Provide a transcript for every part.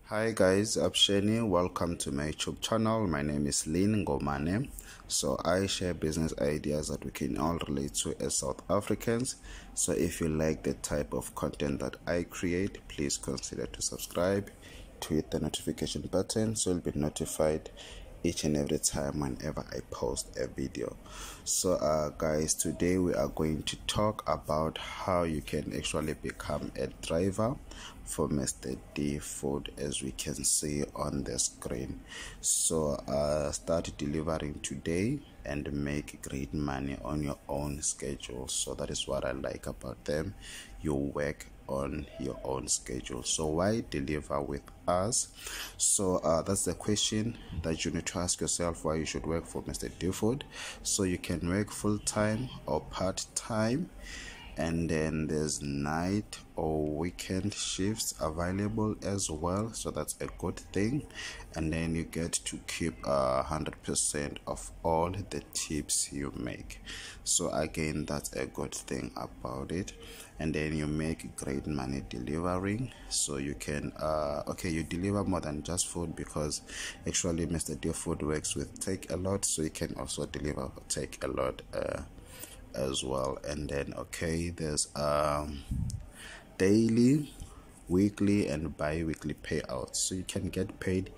Hi guys, I'm Sheni. Welcome to my YouTube channel. My name is Lynn Ngomane. So I share business ideas that we can all relate to as South Africans. So if you like the type of content that I create, please consider to subscribe, to hit the notification button so you'll be notified each and every time whenever I post a video. So guys, today we are going to talk about how you can actually become a driver for Mr. D Food, as we can see on the screen. So start delivering today and make great money on your own schedule. So that is what I like about them. You work on your own schedule. So why deliver with us? So that's the question that you need to ask yourself, why you should work for Mr. D Food. So you can work full-time or part-time, and then there's night or weekend shifts available as well, so that's a good thing. And then you get to keep 100% of all the tips you make. So again, that's a good thing about it. And then you make great money delivering. So you can you deliver more than just food, because actually Mr. D Food works with Takealot, so you can also deliver Takealot as well. And then there's daily, weekly and bi-weekly payouts, so you can get paid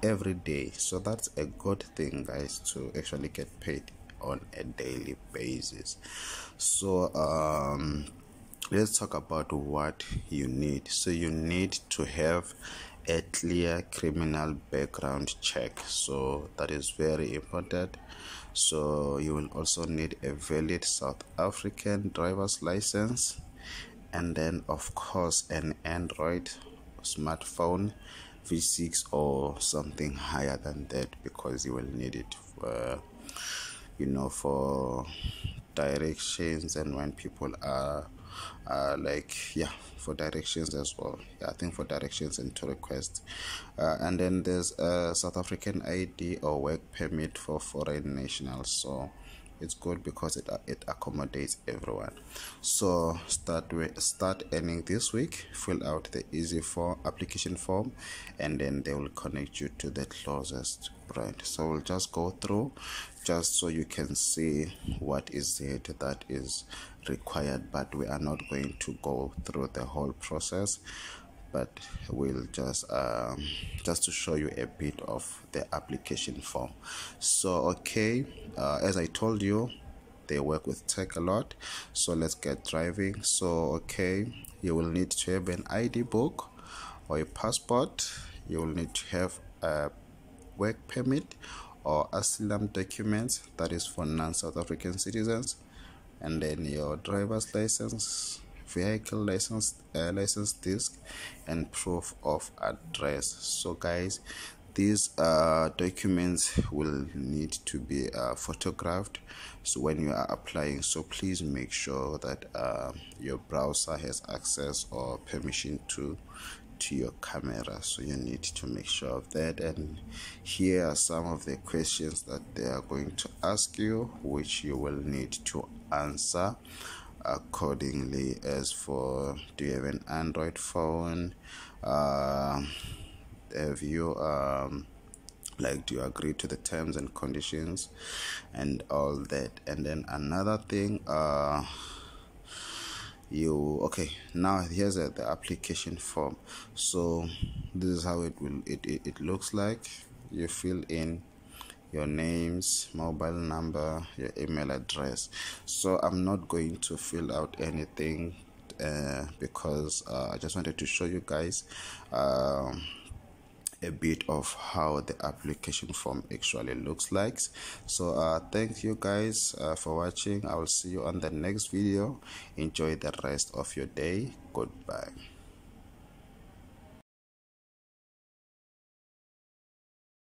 every day. So that's a good thing, guys, to actually get paid on a daily basis. So let's talk about what you need. So you need to have a clear criminal background check, so that is very important. So you will also need a valid South African driver's license, and then of course an Android smartphone V6 or something higher than that, because you will need it for directions, and when people are for directions as well. I think for directions and to request. And then there's a South African ID or work permit for foreign nationals. So it's good because it accommodates everyone. So start earning this week. Fill out the easy form application form, and then they will connect you to the closest brand. So we'll just go through, just so you can see what is it that is required, but we are not going to go through the whole process, but we'll just to show you a bit of the application form. So as I told you, they work with Takealot. So let's get driving. So you will need to have an ID book or a passport. You will need to have a work permit or asylum documents, that is for non-South African citizens, and then your driver's license, vehicle license, license disc, and proof of address. So guys, these documents will need to be photographed, so when you are applying. So please make sure that your browser has access or permission to your camera, so you need to make sure of that. And here are some of the questions that they are going to ask you, which you will need to answer accordingly. As for, do you have an Android phone, have you do you agree to the terms and conditions and all that. And then another thing, now here's the application form. So this is how it looks like. You fill in your names, mobile number, your email address. So I'm not going to fill out anything because I just wanted to show you guys a bit of how the application form actually looks like. So thank you guys for watching. I will see you on the next video. Enjoy the rest of your day. Goodbye.